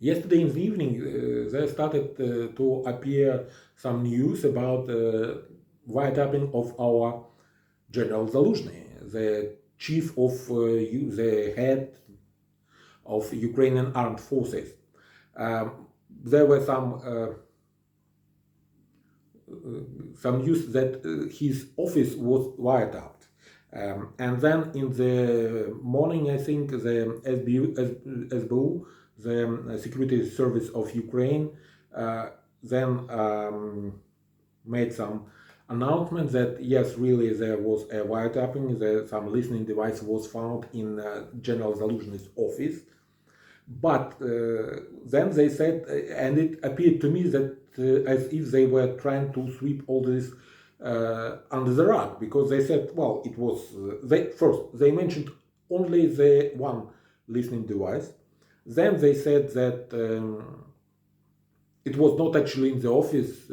Yesterday in the evening, there started to appear some news about wiretapping of our General Zaluzhny, the chief of the head of Ukrainian armed forces. There were some news that his office was wiretapped. And then in the morning, I think the SBU, the Security Service of Ukraine, then made some announcement that yes, really there was a wiretapping, some listening device was found in General Zaluzhny's office. But then they said, and it appeared to me that as if they were trying to sweep all this under the rug, because they said, well, it was, they mentioned only the one listening device. Then they said that it was not actually in the office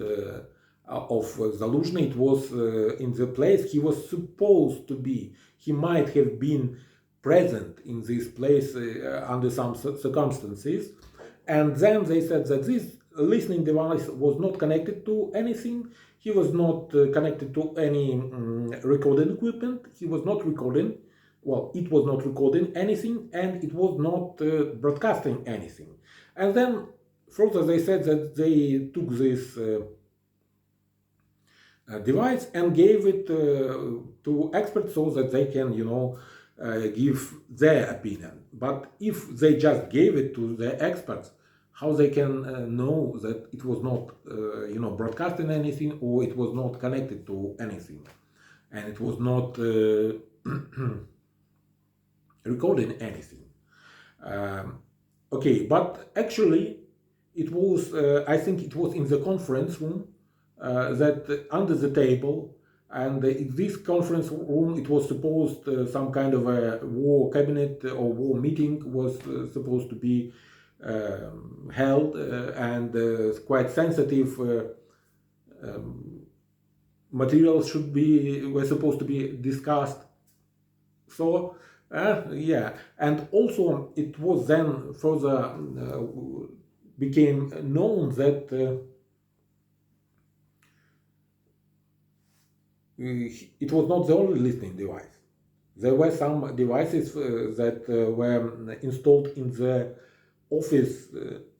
of Zaluzhny, it was in the place he was supposed to be. He might have been present in this place under some circumstances. And then they said that this listening device was not connected to anything. He was not connected to any recording equipment. He was not recording. Well, it was not recording anything, and it was not broadcasting anything. And then further they said that they took this device and gave it to experts so that they can, give their opinion. But if they just gave it to the experts, how they can know that it was not, broadcasting anything, or it was not connected to anything, and it was not recording anything? Okay, but actually, it was. I think it was in the conference room that under the table. And in this conference room, it was supposed some kind of a war cabinet or war meeting was supposed to be held, and quite sensitive materials were supposed to be discussed. So yeah, and also it was then further became known that. It was not the only listening device. There were some devices that were installed in the office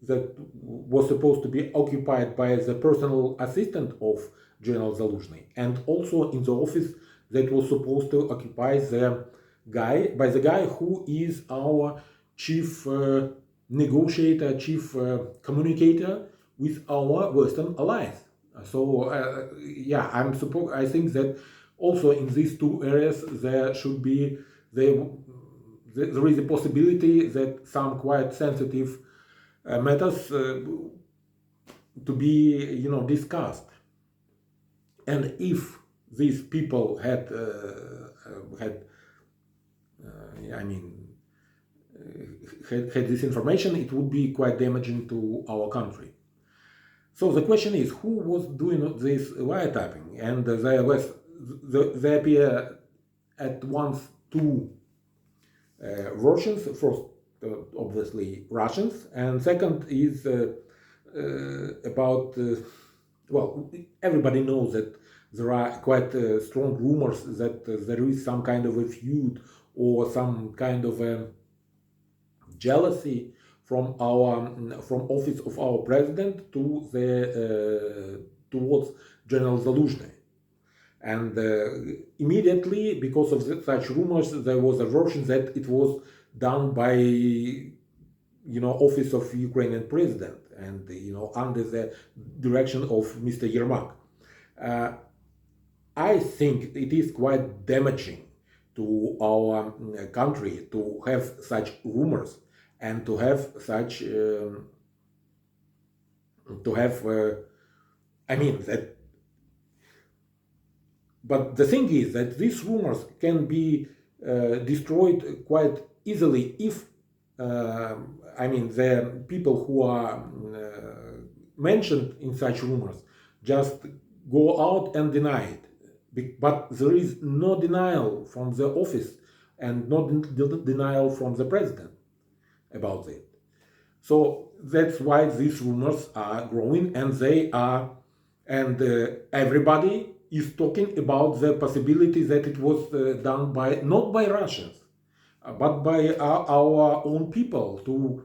that was supposed to be occupied by the personal assistant of General Zaluzhny, and also in the office that was supposed to occupy the guy who is our chief negotiator, chief communicator with our Western allies. So yeah, I think that also in these two areas there should be there is a possibility that some quite sensitive matters to be discussed. And if these people had had this information, it would be quite damaging to our country. So the question is, who was doing this wiretapping? And there appear at once two versions. First, obviously, Russians, and second is about, well, everybody knows that there are quite strong rumors that there is some kind of a feud or some kind of a jealousy from office of our president to towards General Zaluzhny. And immediately, because of such rumors, there was a version that it was done by office of Ukrainian president, and under the direction of Mr. Yermak. I think it is quite damaging to our country to have such rumors and to have such that. But the thing is that these rumors can be destroyed quite easily if the people who are mentioned in such rumors just go out and deny it. But there is no denial from the office and no denial from the president about it. So that's why these rumors are growing, and everybody is talking about the possibility that it was done by not by Russians, but by our own people to,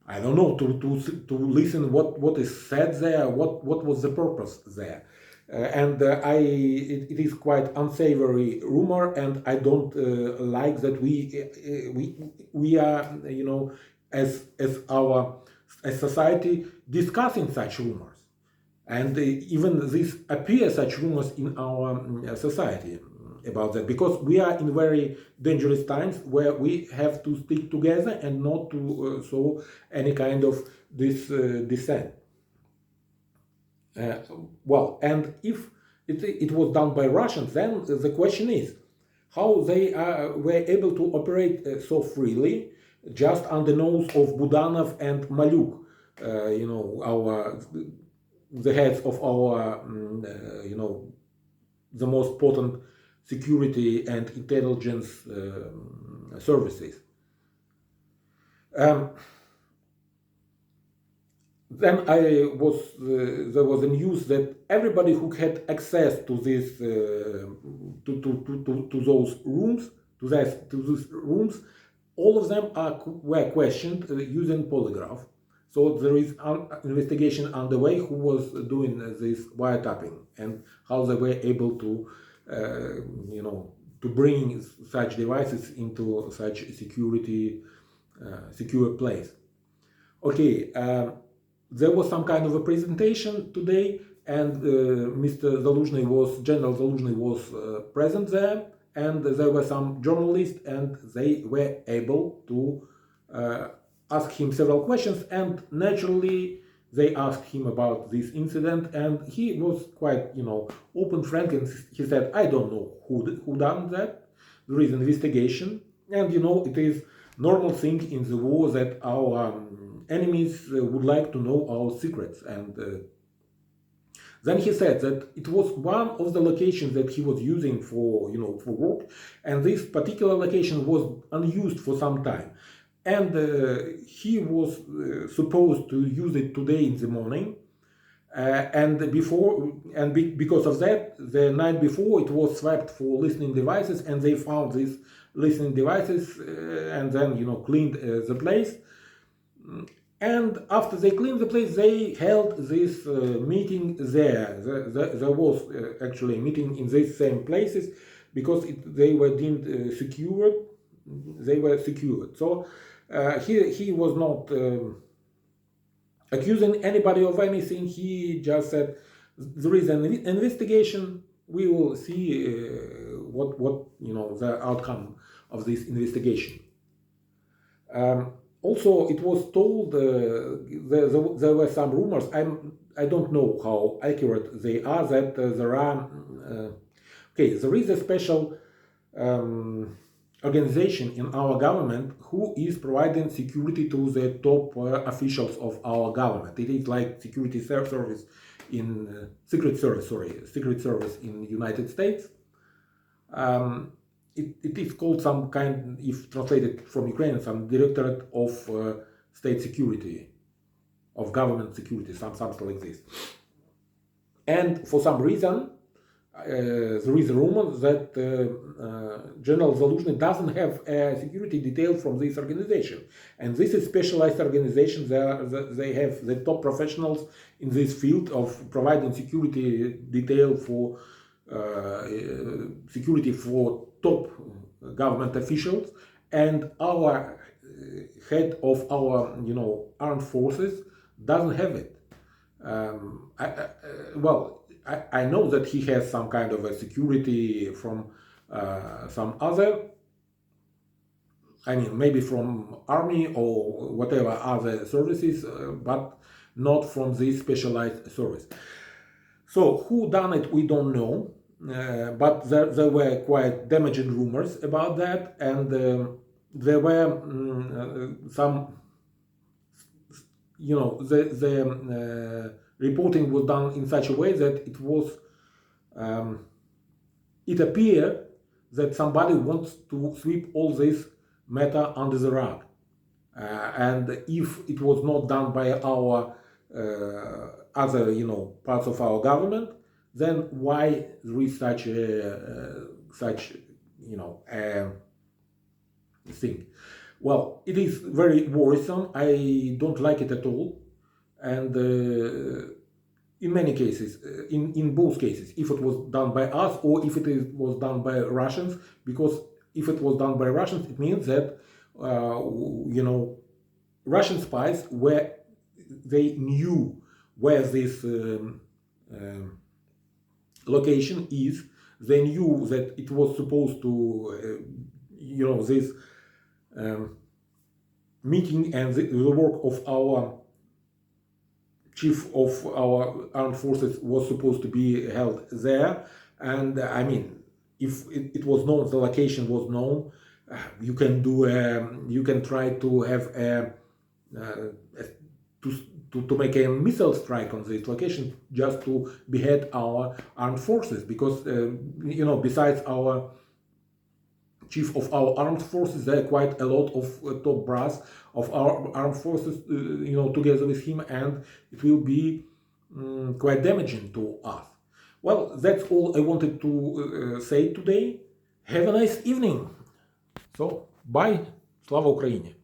I don't know, to listen what is said there, what was the purpose there. It is quite unsavory rumor, and I don't like that we are, as society discussing such rumors, and even this appear such rumors in our society about that, because we are in very dangerous times where we have to stick together and not to sow any kind of this dissent. And if it was done by Russians, then the question is how they were able to operate so freely, just on the nose of Budanov and Maluk, the heads of our, the most potent security and intelligence services. Then there was a news that everybody who had access to this to those rooms, to these rooms, all of them were questioned using polygraph. So there is an investigation underway who was doing this wiretapping and how they were able to, to bring such devices into such a secure place. Okay, there was some kind of a presentation today, and General Zaluzhny was present there, and there were some journalists, and they were able to ask him several questions, and naturally they asked him about this incident, and he was quite, open, frank, and he said, I don't know who done that. There is an investigation, and it is normal thing in the war that our enemies would like to know our secrets. And then he said that it was one of the locations that he was using for work, and this particular location was unused for some time. And he was supposed to use it today in the morning, because of that, the night before it was swept for listening devices, and they found these listening devices, and then cleaned the place. And after they cleaned the place, they held this meeting there. There was actually a meeting in these same places because they were deemed secured. They were secured. So he was not accusing anybody of anything. He just said there is an investigation. We will see what the outcome of this investigation. Also, it was told there were some rumors. I don't know how accurate they are. That there are there is a special organization in our government who is providing security to the top officials of our government. It is like security service in secret service in the United States. It is called some kind, if translated from Ukrainian, some Directorate of State Security, of Government Security, something like this. And for some reason, there is a rumor that General Zaluzhny doesn't have a security detail from this organization. And this is specialized organization. They have the top professionals in this field of providing security detail for security for top government officials, and our head of our armed forces doesn't have it. I know that he has some kind of a security from some other, maybe from army or whatever other services, but not from this specialized service. So who done it, we don't know, but there were quite damaging rumors about that, and there were some, the reporting was done in such a way that it was, it appeared that somebody wants to sweep all this matter under the rug. And if it was not done by our other, parts of our government, then why there is such a thing? Well, it is very worrisome. I don't like it at all, and in many cases, in both cases, if it was done by us or if was done by Russians, because if it was done by Russians, it means that Russian spies they knew where this location is. They knew that it was supposed to, this meeting and the work of our chief of our armed forces was supposed to be held there. And I mean, if it was known, the location was known, you can do, you can try to have to make a missile strike on this location just to behead our armed forces, because besides our chief of our armed forces, there are quite a lot of top brass of our armed forces, together with him, and it will be quite damaging to us. Well, that's all I wanted to say today. Have a nice evening. So, bye. Slava Ukraini.